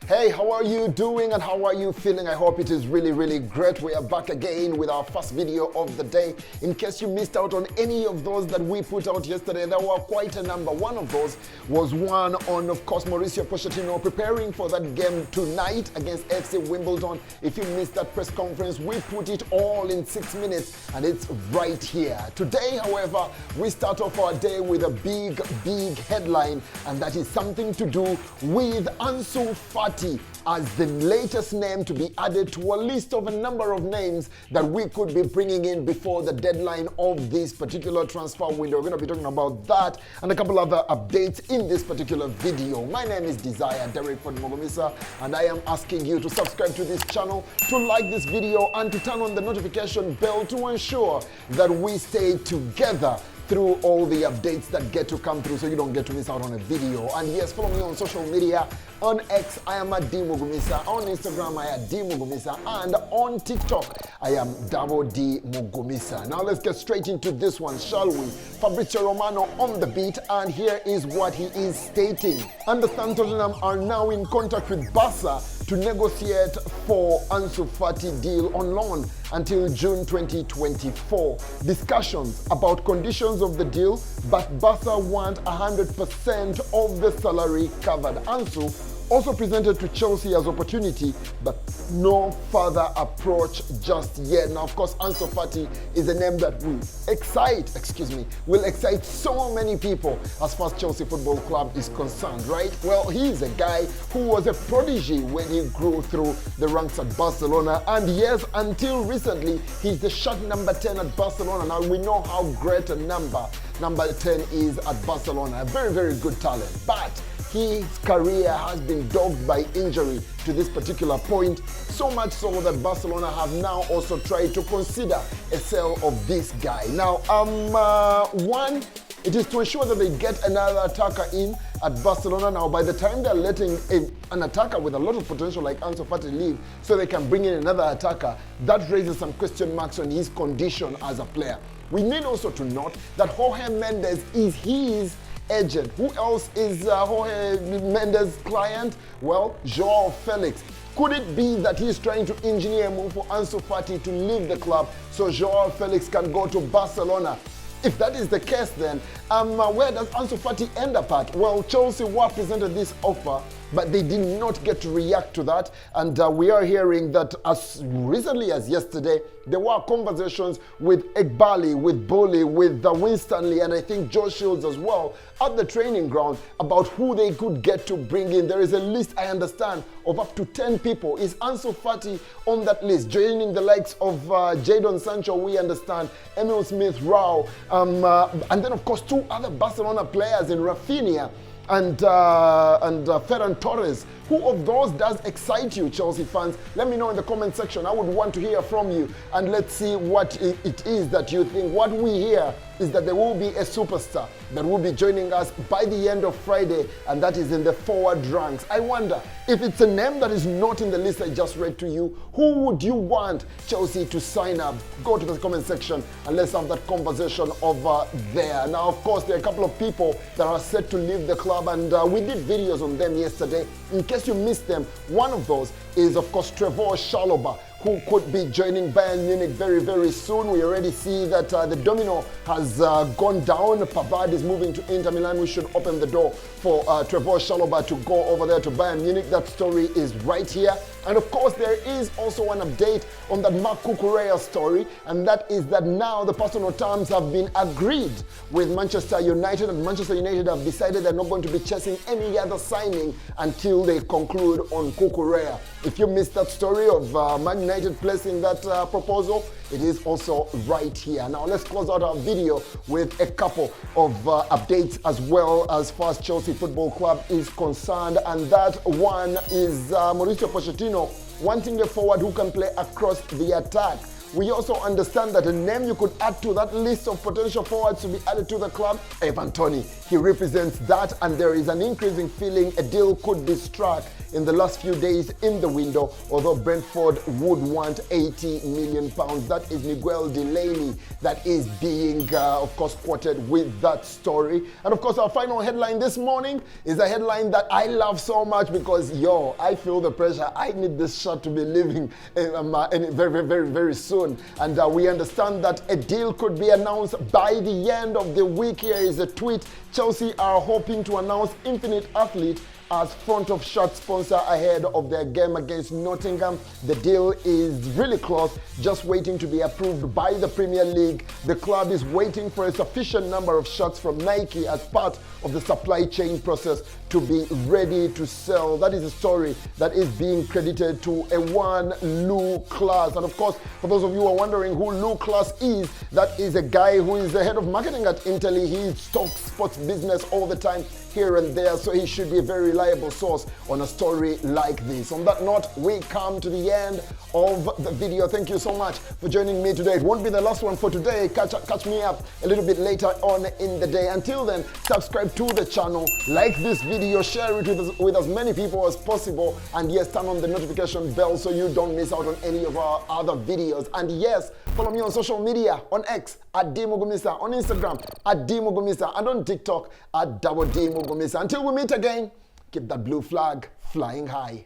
Hey, how are you doing and how are you feeling? I hope it is really great. We are back again with our first video of the day. In case you missed out on any of those that we put out yesterday, there were quite a number. One of those was one on, of course, Mauricio Pochettino preparing for that game tonight against FC Wimbledon. If you missed that press conference, we put it all in 6 minutes and it's right here. Today, however, we start off our day with a big headline, and that is something to do with Ansu Fati as the latest name to be added to a list of a number of names that we could be bringing in before the deadline of this particular transfer window. We're going to be talking about that and a couple other updates in this particular video. My name is Desire Derek Mogomisa, and I am asking you to subscribe to this channel, to like this video, and to turn on the notification bell to ensure that we stay together through all the updates that get to come through so you don't get to miss out on a video. And yes, follow me on social media. On X, I am at D Mugumisa. On Instagram, I am D Mugumisa. And on TikTok, I am Double D Mugumisa. Now let's get straight into this one, shall we? Fabrizio Romano on the beat, and here is what he is stating. Understand Tottenham are now in contact with Barca to negotiate for Ansu Fati deal on loan until June 2024. Discussions about conditions of the deal, but Barca want 100% of the salary covered. Ansu also presented to Chelsea as opportunity, but no further approach just yet. Now, of course, Ansu Fati is a name that will excite so many people as far as Chelsea Football Club is concerned, right? Well, he is a guy who was a prodigy when he grew through the ranks at Barcelona, and yes, until recently, he's the shot number 10 at Barcelona. Now, we know how great a number 10 is at Barcelona. A very good talent, but his career has been dogged by injury to this particular point, so much so that Barcelona have now also tried to consider a sale of this guy. Now, one, it is to ensure that they get another attacker in at Barcelona. Now, by the time they're letting an attacker with a lot of potential like Ansu Fati leave so they can bring in another attacker, that raises some question marks on his condition as a player. We need also to note that Jorge Mendes is his agent. Who else is Jorge Mendes' client? Well, Joao Felix. Could it be that he's trying to engineer a move for Ansu Fati to leave the club so Joao Felix can go to Barcelona? If that is the case, then where does Ansu Fati end up at? Well, Chelsea were presented this offer, but they did not get to react to that. And we are hearing that as recently as yesterday, there were conversations with Egbali, with Boli, with Winstanley, and I think Joe Shields as well at the training ground about who they could get to bring in. There is a list, I understand, of up to 10 people. Is Ansu Fati on that list? Joining the likes of Jadon Sancho, we understand, Emil Smith-Rowe, and then of course 2 other Barcelona players in Rafinha and Ferran Torres. Who of those does excite you, Chelsea fans? Let me know in the comment section. I would want to hear from you, and let's see what it is that you think. What we hear is that there will be a superstar that will be joining us by the end of Friday, and that is in the forward ranks. I wonder if it's a name that is not in the list I just read to you, who would you want Chelsea to sign up? Go to the comment section and let's have that conversation over there. Now, of course, there are a couple of people that are set to leave the club, and we did videos on them yesterday. In case you missed them, one of those is, of course, Trevoh Chalobah, who could be joining Bayern Munich very soon. We already see that the domino has gone down. Pavard is moving to Inter Milan. We should open the door for Trevoh Chalobah to go over there to Bayern Munich. That story is right here. And of course, there is also an update on that Marc Cucurella story, and that is that now the personal terms have been agreed with Manchester United, and Manchester United have decided they're not going to be chasing any other signing until they conclude on Cucurella. If you missed that story of Man United placing that proposal, it is also right here. Now let's close out our video with a couple of updates as well as far as Chelsea Football Club is concerned, and that one is Mauricio Pochettino wanting a forward who can play across the attack. We also understand that a name you could add to that list of potential forwards to be added to the club, Ivan Toney. He represents that, and there is an increasing feeling a deal could be struck in the last few days in the window, although Brentford would want £80 million. That is Miguel Delaney that is being, of course, quoted with that story. And of course, our final headline this morning is a headline that I love so much because, I feel the pressure. I need this shot to be leaving very soon. And we understand that a deal could be announced by the end of the week. Here is a tweet. Chelsea are hoping to announce Infinite Athlete as front of shirt sponsor ahead of their game against Nottingham. The deal is really close, just waiting to be approved by the Premier League. The club is waiting for a sufficient number of shirts from Nike as part of the supply chain process to be ready to sell. That is a story that is being credited to a one Lou Class. And of course, for those of you who are wondering who Lou Class is, that is a guy who is the head of marketing at Italy. He talks sports business all the time, here and there, so he should be a very reliable source on a story like this. On that note, we come to the end of the video. Thank you so much for joining me today. It won't be the last one for today. Catch me up a little bit later on in the day. Until then, subscribe to the channel, like this video, share it with as many people as possible, and yes, turn on the notification bell so you don't miss out on any of our other videos. And yes, follow me on social media, on X at @DMugumisa, on Instagram at @DMugumisa, and on TikTok at @DMugumisa. Until we meet again, keep that blue flag flying high.